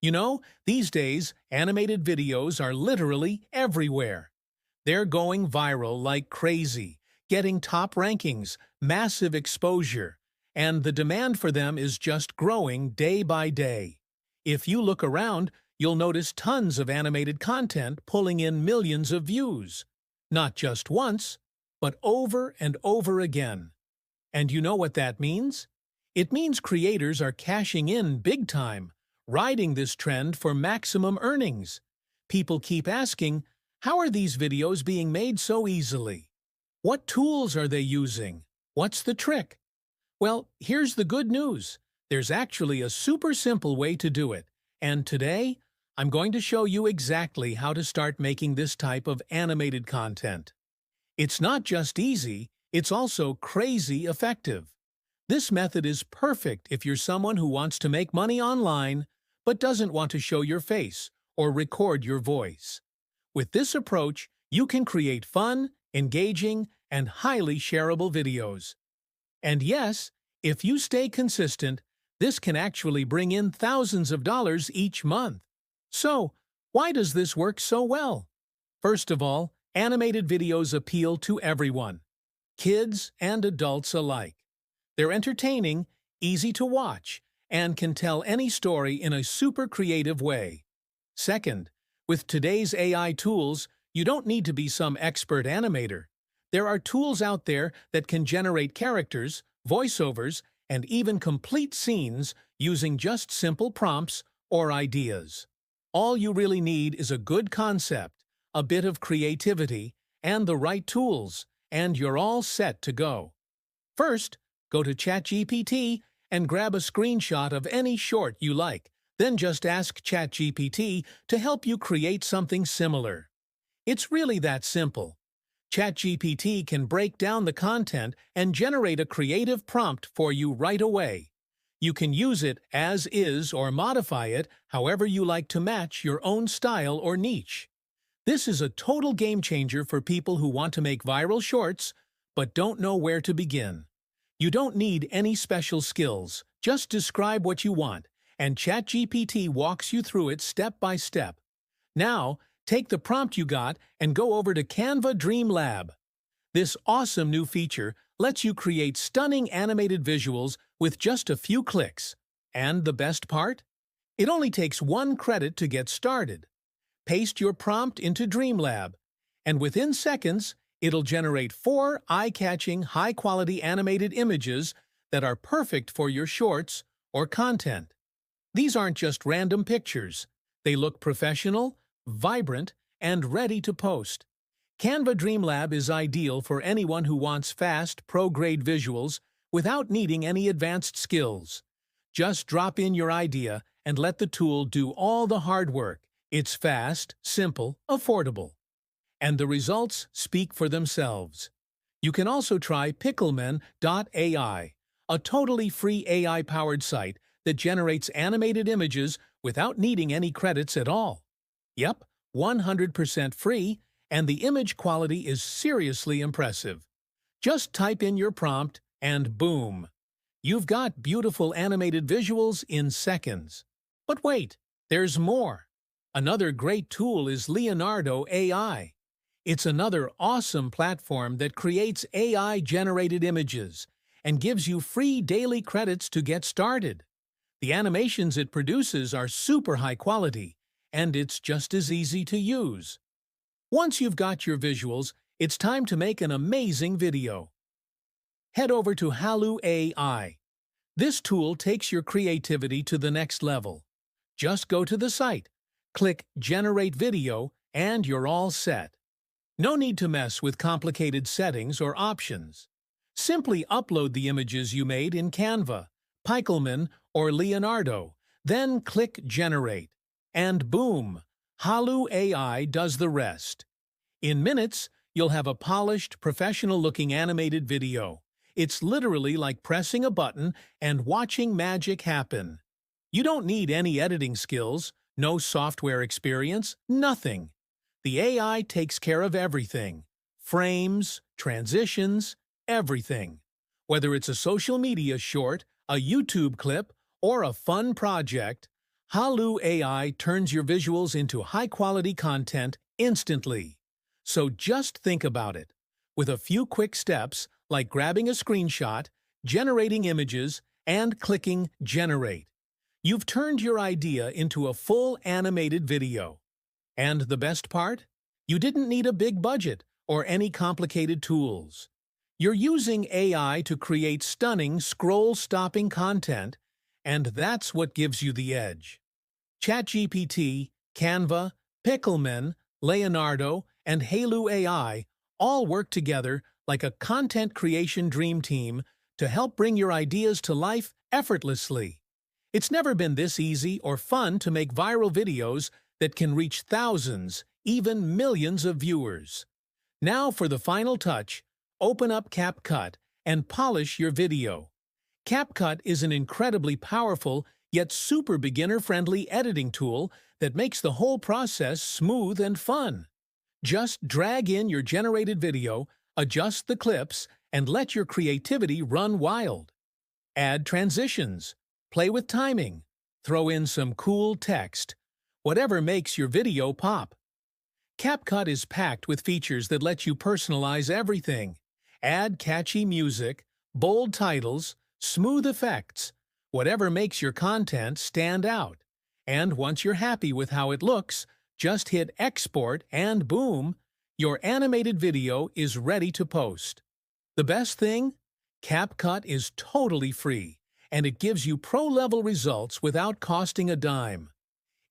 These days, animated videos are literally everywhere. They're going viral like crazy, getting top rankings, massive exposure, and the demand for them is just growing day by day. If you look around, you'll notice tons of animated content pulling in millions of views. Not just once, but over and over again. And you know what that means? It means creators are cashing in big time, riding this trend for maximum earnings. People keep asking, how are these videos being made so easily? What tools are they using? What's the trick? Well, here's the good news. There's actually a super simple way to do it. And today, I'm going to show you exactly how to start making this type of animated content. It's not just easy, it's also crazy effective. This method is perfect if you're someone who wants to make money online but doesn't want to show your face or record your voice. With this approach, you can create fun, engaging, and highly shareable videos. And yes, if you stay consistent, this can actually bring in thousands of dollars each month. So, why does this work so well? First of all, animated videos appeal to everyone, kids and adults alike. They're entertaining, easy to watch, and can tell any story in a super creative way. Second, with today's AI tools, you don't need to be some expert animator. There are tools out there that can generate characters, voiceovers, and even complete scenes using just simple prompts or ideas. All you really need is a good concept, a bit of creativity, and the right tools, and you're all set to go. First, go to ChatGPT and grab a screenshot of any short you like. Then just ask ChatGPT to help you create something similar. It's really that simple. ChatGPT can break down the content and generate a creative prompt for you right away. You can use it as is or modify it however you like to match your own style or niche. This is a total game changer for people who want to make viral shorts but don't know where to begin. You don't need any special skills, just describe what you want, and ChatGPT walks you through it step by step. Now, take the prompt you got and go over to Canva Dream Lab. This awesome new feature lets you create stunning animated visuals with just a few clicks. And the best part? It only takes 1 credit to get started. Paste your prompt into Dream Lab, and within seconds, it'll generate 4 eye-catching, high-quality animated images that are perfect for your shorts or content. These aren't just random pictures. They look professional, vibrant, and ready to post. Canva Dream Lab is ideal for anyone who wants fast, pro-grade visuals without needing any advanced skills. Just drop in your idea and let the tool do all the hard work. It's fast, simple, affordable. And the results speak for themselves. You can also try Pickleman.ai, a totally free AI-powered site that generates animated images without needing any credits at all. Yep, 100% free, and the image quality is seriously impressive. Just type in your prompt, and boom! You've got beautiful animated visuals in seconds. But wait, there's more. Another great tool is Leonardo AI. It's another awesome platform that creates AI-generated images and gives you free daily credits to get started. The animations it produces are super high quality, and it's just as easy to use. Once you've got your visuals, it's time to make an amazing video. Head over to Halu AI. This tool takes your creativity to the next level. Just go to the site, click Generate Video, and you're all set. No need to mess with complicated settings or options. Simply upload the images you made in Canva, Pickleman, or Leonardo, then click Generate. And boom! Halu AI does the rest. In minutes, you'll have a polished, professional-looking animated video. It's literally like pressing a button and watching magic happen. You don't need any editing skills, no software experience, nothing. The AI takes care of everything. Frames, transitions, everything. Whether it's a social media short, a YouTube clip, or a fun project, Halu AI turns your visuals into high-quality content instantly. So just think about it. With a few quick steps, like grabbing a screenshot, generating images, and clicking Generate, you've turned your idea into a full animated video. And the best part? You didn't need a big budget or any complicated tools. You're using AI to create stunning, scroll-stopping content, and that's what gives you the edge. ChatGPT, Canva, Pickleman, Leonardo, and Halu AI all work together like a content creation dream team to help bring your ideas to life effortlessly. It's never been this easy or fun to make viral videos that can reach thousands, even millions of viewers. Now for the final touch, open up CapCut and polish your video. CapCut is an incredibly powerful yet super beginner-friendly editing tool that makes the whole process smooth and fun. Just drag in your generated video, adjust the clips, and let your creativity run wild. Add transitions, play with timing, throw in some cool text, whatever makes your video pop. CapCut is packed with features that let you personalize everything. Add catchy music, bold titles, smooth effects, whatever makes your content stand out. And once you're happy with how it looks, just hit export and boom, your animated video is ready to post. The best thing? CapCut is totally free, and it gives you pro-level results without costing a dime.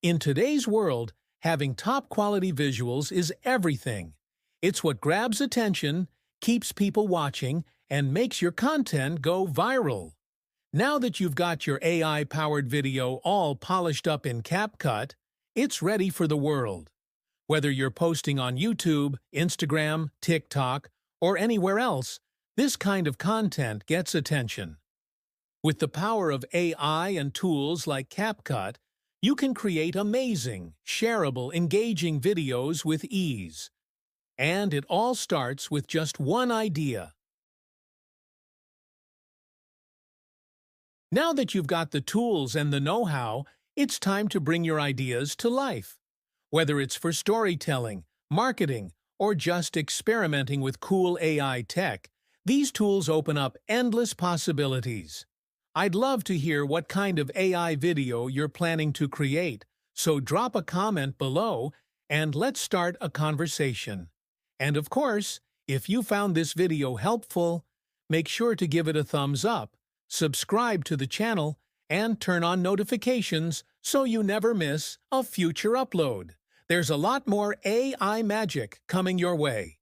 In today's world, having top-quality visuals is everything. It's what grabs attention, keeps people watching, and makes your content go viral. Now that you've got your AI-powered video all polished up in CapCut, it's ready for the world. Whether you're posting on YouTube, Instagram, TikTok, or anywhere else, this kind of content gets attention. With the power of AI and tools like CapCut, you can create amazing, shareable, engaging videos with ease. And it all starts with just one idea. Now that you've got the tools and the know-how, it's time to bring your ideas to life. Whether it's for storytelling, marketing, or just experimenting with cool AI tech, these tools open up endless possibilities. I'd love to hear what kind of AI video you're planning to create, so drop a comment below and let's start a conversation. And of course, if you found this video helpful, make sure to give it a thumbs up, subscribe to the channel, and turn on notifications so you never miss a future upload. There's a lot more AI magic coming your way.